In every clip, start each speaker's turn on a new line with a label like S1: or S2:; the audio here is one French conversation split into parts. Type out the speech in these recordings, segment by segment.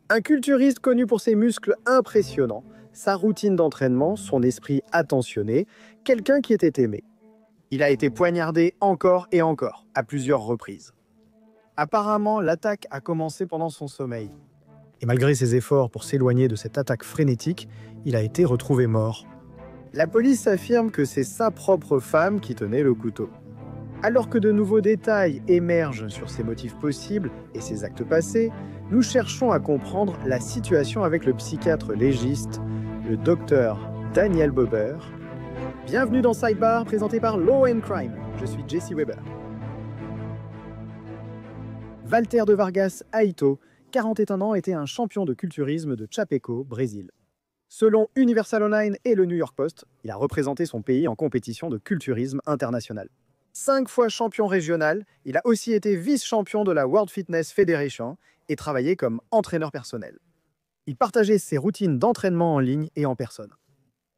S1: Un culturiste connu pour ses muscles impressionnants, sa routine d'entraînement, son esprit attentionné, quelqu'un qui était aimé. Il a été poignardé encore et encore, à plusieurs reprises. Apparemment, l'attaque a commencé pendant son sommeil. Et malgré ses efforts pour s'éloigner de cette attaque frénétique, il a été retrouvé mort. La police affirme que c'est sa propre femme qui tenait le couteau. Alors que de nouveaux détails émergent sur ses motifs possibles et ses actes passés, nous cherchons à comprendre la situation avec le psychiatre légiste, le docteur Daniel Bober. Bienvenue dans Sidebar, présenté par Law & Crime. Je suis Jesse Weber. Walter de Vargas Aito, 41 ans, était un champion de culturisme de Chapecó, Brésil. Selon Universal Online et le New York Post, il a représenté son pays en compétition de culturisme international. 5 fois champion régional, il a aussi été vice-champion de la World Fitness Federation et travaillé comme entraîneur personnel. Il partageait ses routines d'entraînement en ligne et en personne.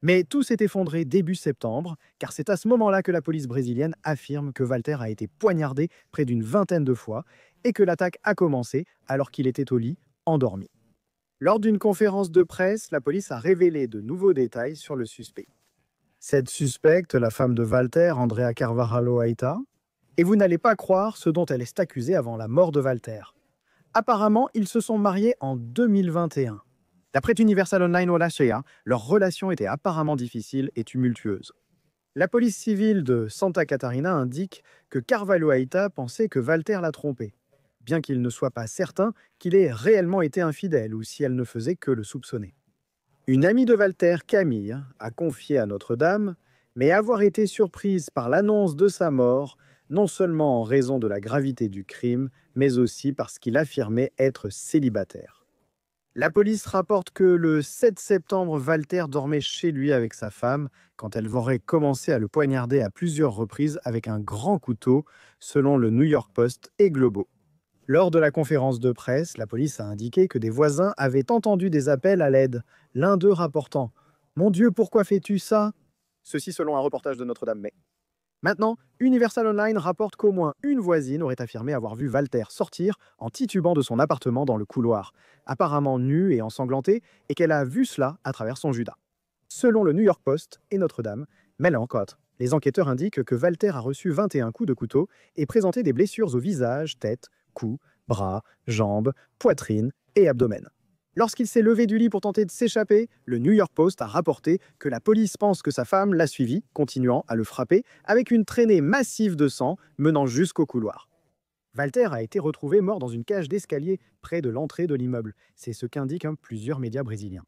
S1: Mais tout s'est effondré début septembre, car c'est à ce moment-là que la police brésilienne affirme que Walter a été poignardé près d'une vingtaine de fois et que l'attaque a commencé alors qu'il était au lit, endormi. Lors d'une conférence de presse, la police a révélé de nouveaux détails sur le suspect. Cette suspecte, la femme de Walter, Andrea Carvalho Aita, et vous n'allez pas croire ce dont elle est accusée avant la mort de Walter. Apparemment, ils se sont mariés en 2021. D'après Universal Online Wallachia, leur relation était apparemment difficile et tumultueuse. La police civile de Santa Catarina indique que Carvalho Aita pensait que Walter l'a trompée, bien qu'il ne soit pas certain qu'il ait réellement été infidèle ou si elle ne faisait que le soupçonner. Une amie de Walter, Camille, a confié à Notre-Dame, mais avoir été surprise par l'annonce de sa mort, non seulement en raison de la gravité du crime, mais aussi parce qu'il affirmait être célibataire. La police rapporte que le 7 septembre, Walter dormait chez lui avec sa femme quand elle aurait commencé à le poignarder à plusieurs reprises avec un grand couteau, selon le New York Post et Globo. Lors de la conférence de presse, la police a indiqué que des voisins avaient entendu des appels à l'aide, l'un d'eux rapportant « Mon Dieu, pourquoi fais-tu ça ?» Ceci selon un reportage de Notre-Dame. Mais maintenant, Universal Online rapporte qu'au moins une voisine aurait affirmé avoir vu Walter sortir en titubant de son appartement dans le couloir, apparemment nu et ensanglanté, et qu'elle a vu cela à travers son judas. Selon le New York Post et Notre-Dame, mais là encore, les enquêteurs indiquent que Walter a reçu 21 coups de couteau et présenté des blessures au visage, tête, cou, bras, jambes, poitrine et abdomen. Lorsqu'il s'est levé du lit pour tenter de s'échapper, le New York Post a rapporté que la police pense que sa femme l'a suivi, continuant à le frapper, avec une traînée massive de sang menant jusqu'au couloir. Walter a été retrouvé mort dans une cage d'escalier près de l'entrée de l'immeuble. C'est ce qu'indiquent plusieurs médias brésiliens.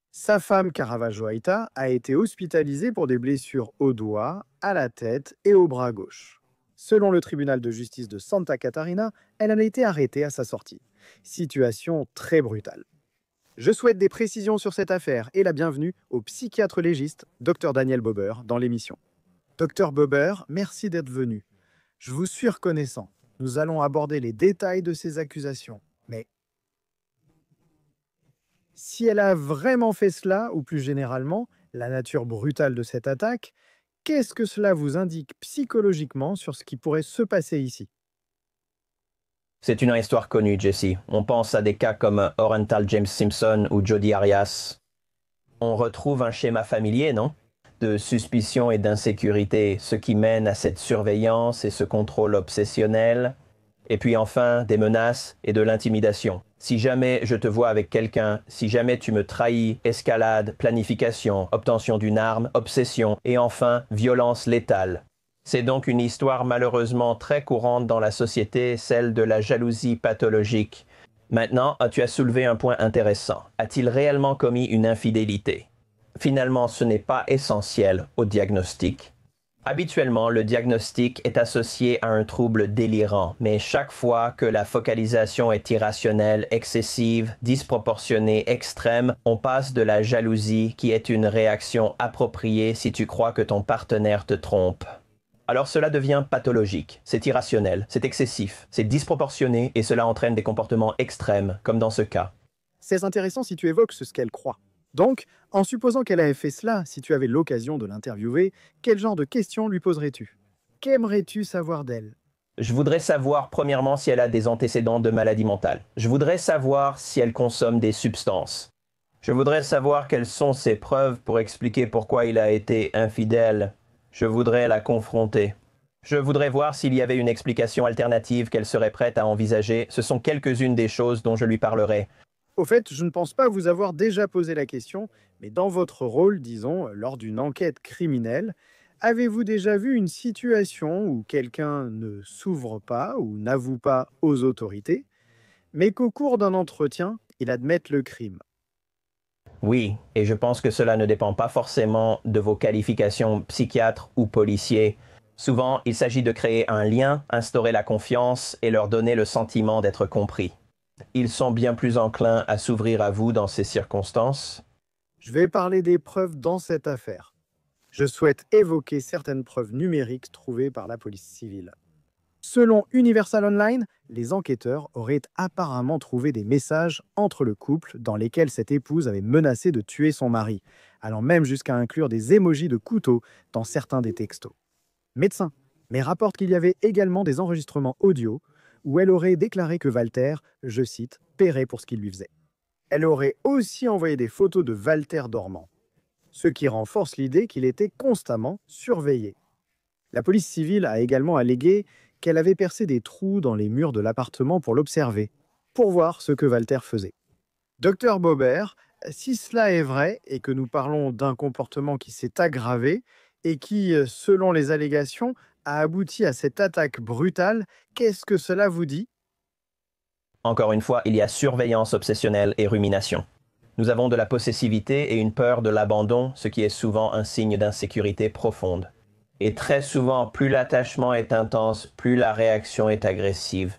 S1: Sa femme, Carvalho Aita, a été hospitalisée pour des blessures au doigt, à la tête et au bras gauche. Selon le tribunal de justice de Santa Catarina, elle a été arrêtée à sa sortie. Situation très brutale. Je souhaite des précisions sur cette affaire et la bienvenue au psychiatre légiste, Dr Daniel Bober, dans l'émission. Dr Bober, merci d'être venu. Je vous suis reconnaissant. Nous allons aborder les détails de ces accusations. Mais si elle a vraiment fait cela, ou plus généralement, la nature brutale de cette attaque, qu'est-ce que cela vous indique psychologiquement sur ce qui pourrait se passer ici?
S2: C'est une histoire connue, Jesse. On pense à des cas comme Orenthal James Simpson ou Jodi Arias. On retrouve un schéma familier, non? De suspicion et d'insécurité, ce qui mène à cette surveillance et ce contrôle obsessionnel. Et puis enfin, des menaces et de l'intimidation. Si jamais je te vois avec quelqu'un, si jamais tu me trahis, escalade, planification, obtention d'une arme, obsession et enfin, violence létale. C'est donc une histoire malheureusement très courante dans la société, celle de la jalousie pathologique. Maintenant, tu as soulevé un point intéressant. A-t-il réellement commis une infidélité? Finalement, ce n'est pas essentiel au diagnostic. Habituellement, le diagnostic est associé à un trouble délirant, mais chaque fois que la focalisation est irrationnelle, excessive, disproportionnée, extrême, on passe de la jalousie qui est une réaction appropriée si tu crois que ton partenaire te trompe. Alors cela devient pathologique, c'est irrationnel, c'est excessif, c'est disproportionné et cela entraîne des comportements extrêmes, comme dans ce cas.
S1: C'est intéressant si tu évoques ce qu'elle croit. Donc, en supposant qu'elle avait fait cela, si tu avais l'occasion de l'interviewer, quel genre de questions lui poserais-tu? Qu'aimerais-tu savoir d'elle?
S2: Je voudrais savoir, premièrement, si elle a des antécédents de maladie mentale. Je voudrais savoir si elle consomme des substances. Je voudrais savoir quelles sont ses preuves pour expliquer pourquoi il a été infidèle. Je voudrais la confronter. Je voudrais voir s'il y avait une explication alternative qu'elle serait prête à envisager. Ce sont quelques-unes des choses dont je lui parlerai.
S1: Au fait, je ne pense pas vous avoir déjà posé la question, mais dans votre rôle, disons, lors d'une enquête criminelle, avez-vous déjà vu une situation où quelqu'un ne s'ouvre pas ou n'avoue pas aux autorités, mais qu'au cours d'un entretien, il admette le crime?
S2: Oui, et je pense que cela ne dépend pas forcément de vos qualifications psychiatres ou policiers. Souvent, il s'agit de créer un lien, instaurer la confiance et leur donner le sentiment d'être compris. Ils sont bien plus enclins à s'ouvrir à vous dans ces circonstances.
S1: Je vais parler des preuves dans cette affaire. Je souhaite évoquer certaines preuves numériques trouvées par la police civile. Selon Universal Online, les enquêteurs auraient apparemment trouvé des messages entre le couple dans lesquels cette épouse avait menacé de tuer son mari, allant même jusqu'à inclure des émojis de couteau dans certains des textos. Médecin, mais rapporte qu'il y avait également des enregistrements audio où elle aurait déclaré que Walter, je cite, paierait pour ce qu'il lui faisait. Elle aurait aussi envoyé des photos de Walter dormant, ce qui renforce l'idée qu'il était constamment surveillé. La police civile a également allégué qu'elle avait percé des trous dans les murs de l'appartement pour l'observer, pour voir ce que Walter faisait. Docteur Bobert, si cela est vrai et que nous parlons d'un comportement qui s'est aggravé et qui, selon les allégations, a abouti à cette attaque brutale, qu'est-ce que cela vous dit?
S2: Encore une fois, il y a surveillance obsessionnelle et rumination. Nous avons de la possessivité et une peur de l'abandon, ce qui est souvent un signe d'insécurité profonde. Et très souvent, plus l'attachement est intense, plus la réaction est agressive.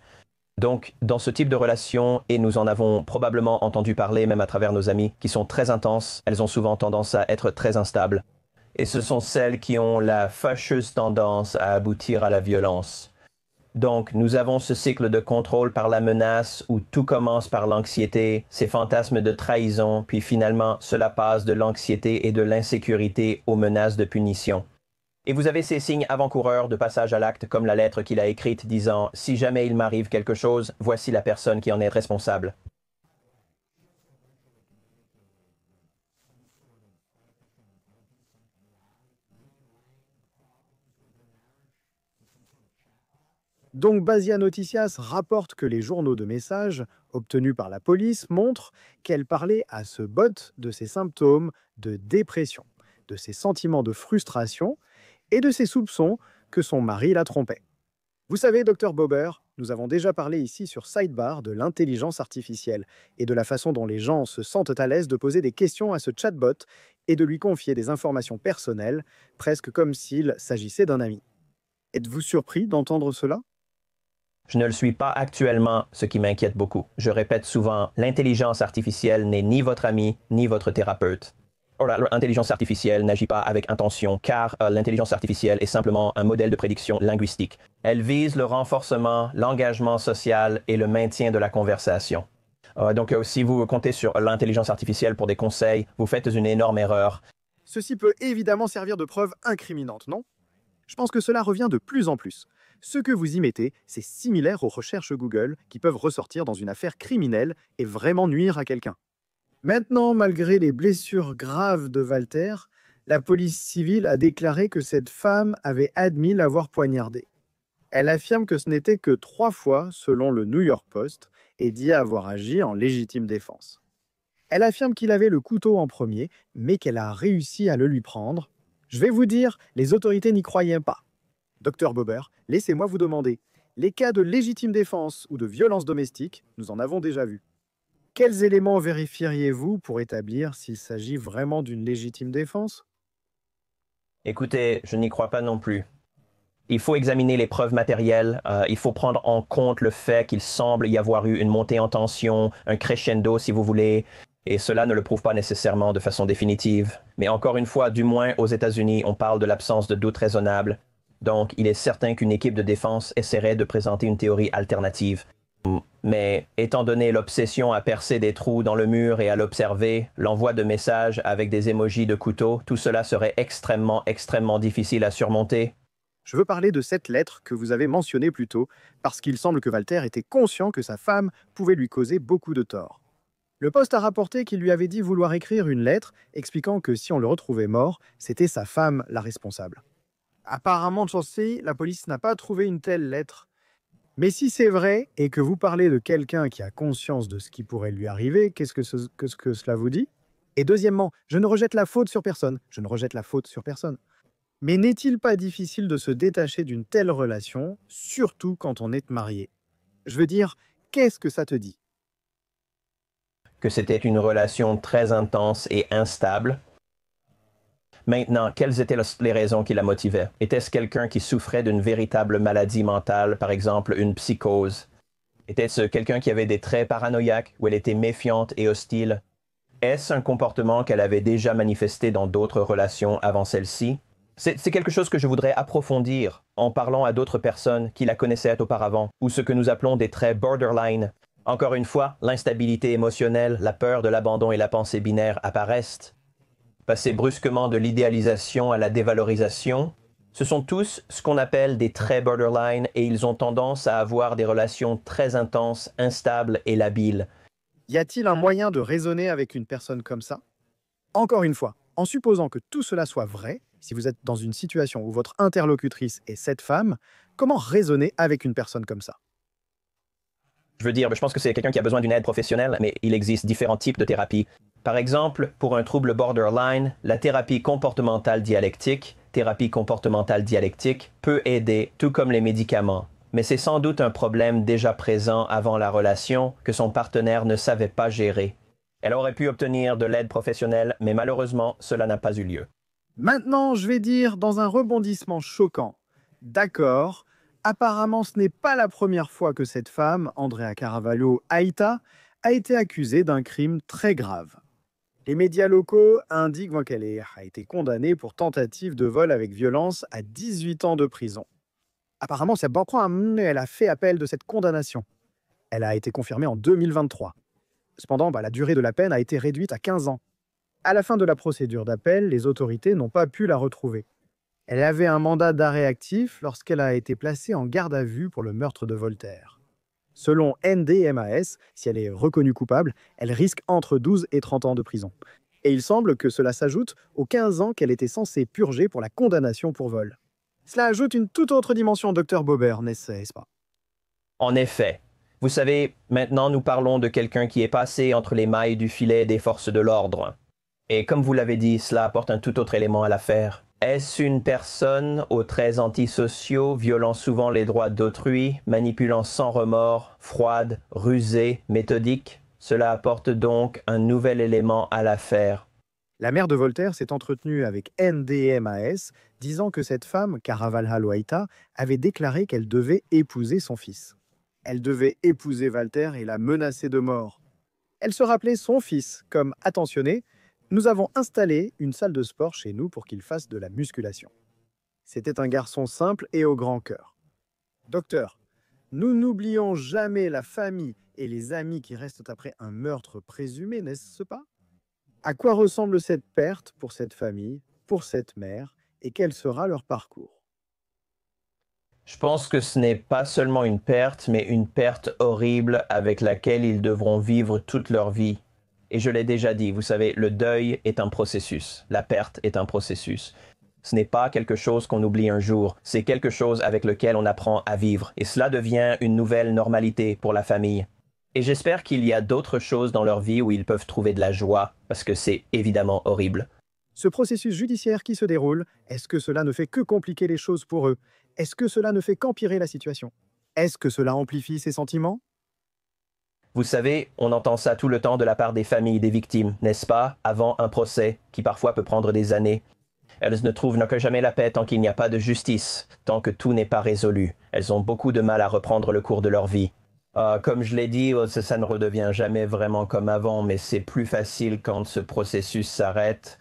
S2: Donc, dans ce type de relation, et nous en avons probablement entendu parler même à travers nos amis, qui sont très intenses, elles ont souvent tendance à être très instables. Et ce sont celles qui ont la fâcheuse tendance à aboutir à la violence. Donc, nous avons ce cycle de contrôle par la menace où tout commence par l'anxiété, ces fantasmes de trahison, puis finalement, cela passe de l'anxiété et de l'insécurité aux menaces de punition. Et vous avez ces signes avant-coureurs de passage à l'acte, comme la lettre qu'il a écrite disant « Si jamais il m'arrive quelque chose, voici la personne qui en est responsable ».
S1: Donc Basia Noticias rapporte que les journaux de messages obtenus par la police montrent qu'elle parlait à ce bot de ses symptômes de dépression, de ses sentiments de frustration et de ses soupçons que son mari la trompait. Vous savez, docteur Bobert, nous avons déjà parlé ici sur Sidebar de l'intelligence artificielle et de la façon dont les gens se sentent à l'aise de poser des questions à ce chatbot et de lui confier des informations personnelles, presque comme s'il s'agissait d'un ami. Êtes-vous surpris d'entendre cela?
S2: Je ne le suis pas actuellement, ce qui m'inquiète beaucoup. Je répète souvent, l'intelligence artificielle n'est ni votre ami, ni votre thérapeute. Or, l'intelligence artificielle n'agit pas avec intention, car l'intelligence artificielle est simplement un modèle de prédiction linguistique. Elle vise le renforcement, l'engagement social et le maintien de la conversation. Donc, si vous comptez sur l'intelligence artificielle pour des conseils, vous faites une énorme erreur.
S1: Ceci peut évidemment servir de preuve incriminante, non? Je pense que cela revient de plus en plus. Ce que vous y mettez, c'est similaire aux recherches Google qui peuvent ressortir dans une affaire criminelle et vraiment nuire à quelqu'un. Maintenant, malgré les blessures graves de Walter, la police civile a déclaré que cette femme avait admis l'avoir poignardé. Elle affirme que ce n'était que 3 fois, selon le New York Post, et dit avoir agi en légitime défense. Elle affirme qu'il avait le couteau en premier, mais qu'elle a réussi à le lui prendre. Je vais vous dire, les autorités n'y croyaient pas. Docteur Bobert, laissez-moi vous demander, les cas de légitime défense ou de violence domestique, nous en avons déjà vu. Quels éléments vérifieriez-vous pour établir s'il s'agit vraiment d'une légitime défense?
S2: Écoutez, je n'y crois pas non plus. Il faut examiner les preuves matérielles, il faut prendre en compte le fait qu'il semble y avoir eu une montée en tension, un crescendo si vous voulez, et cela ne le prouve pas nécessairement de façon définitive. Mais encore une fois, du moins aux États-Unis, on parle de l'absence de doute raisonnable. Donc, il est certain qu'une équipe de défense essaierait de présenter une théorie alternative. Mais étant donné l'obsession à percer des trous dans le mur et à l'observer, l'envoi de messages avec des émojis de couteau, tout cela serait extrêmement difficile à surmonter.
S1: Je veux parler de cette lettre que vous avez mentionnée plus tôt, parce qu'il semble que Walter était conscient que sa femme pouvait lui causer beaucoup de tort. Le Poste a rapporté qu'il lui avait dit vouloir écrire une lettre expliquant que si on le retrouvait mort, c'était sa femme la responsable. Apparemment, Chauncey, la police n'a pas trouvé une telle lettre. Mais si c'est vrai et que vous parlez de quelqu'un qui a conscience de ce qui pourrait lui arriver, qu'est-ce que cela vous dit? Et deuxièmement, je ne rejette la faute sur personne. Je ne rejette la faute sur personne. Mais n'est-il pas difficile de se détacher d'une telle relation, surtout quand on est marié? Je veux dire, qu'est-ce que ça te dit?
S2: Que c'était une relation très intense et instable. Maintenant, quelles étaient les raisons qui la motivaient? Était-ce quelqu'un qui souffrait d'une véritable maladie mentale, par exemple une psychose? Était-ce quelqu'un qui avait des traits paranoïaques, où elle était méfiante et hostile? Est-ce un comportement qu'elle avait déjà manifesté dans d'autres relations avant celle-ci? C'est quelque chose que je voudrais approfondir en parlant à d'autres personnes qui la connaissaient auparavant, ou ce que nous appelons des traits borderline. Encore une fois, l'instabilité émotionnelle, la peur de l'abandon et la pensée binaire apparaissent. Passer brusquement de l'idéalisation à la dévalorisation, ce sont tous ce qu'on appelle des traits borderline et ils ont tendance à avoir des relations très intenses, instables et labiles.
S1: Y a-t-il un moyen de raisonner avec une personne comme ça? Encore une fois, en supposant que tout cela soit vrai, si vous êtes dans une situation où votre interlocutrice est cette femme, comment raisonner avec une personne comme ça?
S2: Je veux dire, je pense que c'est quelqu'un qui a besoin d'une aide professionnelle, mais il existe différents types de thérapies. Par exemple, pour un trouble borderline, la thérapie comportementale dialectique peut aider, tout comme les médicaments. Mais c'est sans doute un problème déjà présent avant la relation que son partenaire ne savait pas gérer. Elle aurait pu obtenir de l'aide professionnelle, mais malheureusement, cela n'a pas eu lieu.
S1: Maintenant, je vais dire dans un rebondissement choquant. D'accord, apparemment ce n'est pas la première fois que cette femme, Andrea Carvalho Aita, a été accusée d'un crime très grave. Les médias locaux indiquent qu'elle a été condamnée pour tentative de vol avec violence à 18 ans de prison. Apparemment, elle a fait appel de cette condamnation. Elle a été confirmée en 2023. Cependant, la durée de la peine a été réduite à 15 ans. À la fin de la procédure d'appel, les autorités n'ont pas pu la retrouver. Elle avait un mandat d'arrêt actif lorsqu'elle a été placée en garde à vue pour le meurtre de Voltaire. Selon NDMAS, si elle est reconnue coupable, elle risque entre 12 et 30 ans de prison. Et il semble que cela s'ajoute aux 15 ans qu'elle était censée purger pour la condamnation pour vol. Cela ajoute une toute autre dimension, Dr Bobert, n'est-ce pas?
S2: En effet, vous savez, maintenant nous parlons de quelqu'un qui est passé entre les mailles du filet des forces de l'ordre. Et comme vous l'avez dit, cela apporte un tout autre élément à l'affaire. Est-ce une personne aux traits antisociaux, violant souvent les droits d'autrui, manipulant sans remords, froide, rusée, méthodique? Cela apporte donc un nouvel élément à l'affaire.
S1: La mère de Voltaire s'est entretenue avec NDMAS, disant que cette femme, Caravalho Aita, avait déclaré qu'elle devait épouser son fils. Elle devait épouser Walter et la menacer de mort. Elle se rappelait son fils comme attentionné. Nous avons installé une salle de sport chez nous pour qu'il fasse de la musculation. C'était un garçon simple et au grand cœur. Docteur, nous n'oublions jamais la famille et les amis qui restent après un meurtre présumé, n'est-ce pas? À quoi ressemble cette perte pour cette famille, pour cette mère, et quel sera leur parcours?
S2: Je pense que ce n'est pas seulement une perte, mais une perte horrible avec laquelle ils devront vivre toute leur vie. Et je l'ai déjà dit, vous savez, le deuil est un processus, la perte est un processus. Ce n'est pas quelque chose qu'on oublie un jour, c'est quelque chose avec lequel on apprend à vivre. Et cela devient une nouvelle normalité pour la famille. Et j'espère qu'il y a d'autres choses dans leur vie où ils peuvent trouver de la joie, parce que c'est évidemment horrible.
S1: Ce processus judiciaire qui se déroule, est-ce que cela ne fait que compliquer les choses pour eux? Est-ce que cela ne fait qu'empirer la situation? Est-ce que cela amplifie ses sentiments?
S2: Vous savez, on entend ça tout le temps de la part des familles des victimes, n'est-ce pas, avant un procès, qui parfois peut prendre des années. Elles ne trouvent que jamais la paix tant qu'il n'y a pas de justice, tant que tout n'est pas résolu. Elles ont beaucoup de mal à reprendre le cours de leur vie. Comme je l'ai dit, ça ne redevient jamais vraiment comme avant, mais c'est plus facile quand ce processus s'arrête.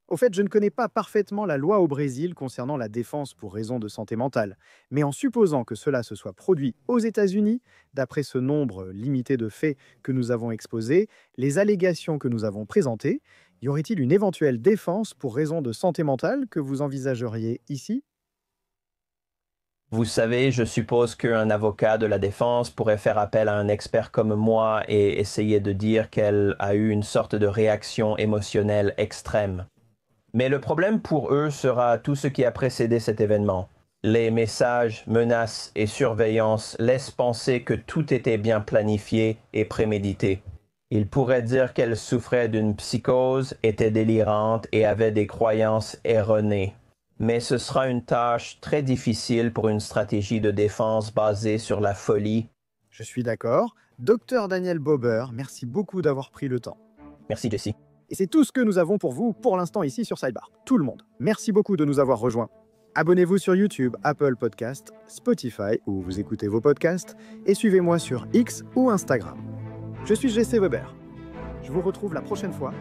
S1: Au fait, je ne connais pas parfaitement la loi au Brésil concernant la défense pour raison de santé mentale, mais en supposant que cela se soit produit aux États-Unis, d'après ce nombre limité de faits que nous avons exposés, les allégations que nous avons présentées, y aurait-il une éventuelle défense pour raison de santé mentale que vous envisageriez ici?
S2: Vous savez, je suppose qu'un avocat de la défense pourrait faire appel à un expert comme moi et essayer de dire qu'elle a eu une sorte de réaction émotionnelle extrême. Mais le problème pour eux sera tout ce qui a précédé cet événement. Les messages, menaces et surveillance laissent penser que tout était bien planifié et prémédité. Ils pourraient dire qu'elle souffrait d'une psychose, était délirante et avait des croyances erronées. Mais ce sera une tâche très difficile pour une stratégie de défense basée sur la folie.
S1: Je suis d'accord. Docteur Daniel Bober, merci beaucoup d'avoir pris le temps.
S2: Merci Jesse.
S1: Et c'est tout ce que nous avons pour vous pour l'instant ici sur Sidebar. Tout le monde. Merci beaucoup de nous avoir rejoints. Abonnez-vous sur YouTube, Apple Podcasts, Spotify, où vous écoutez vos podcasts, et suivez-moi sur X ou Instagram. Je suis Jesse Weber. Je vous retrouve la prochaine fois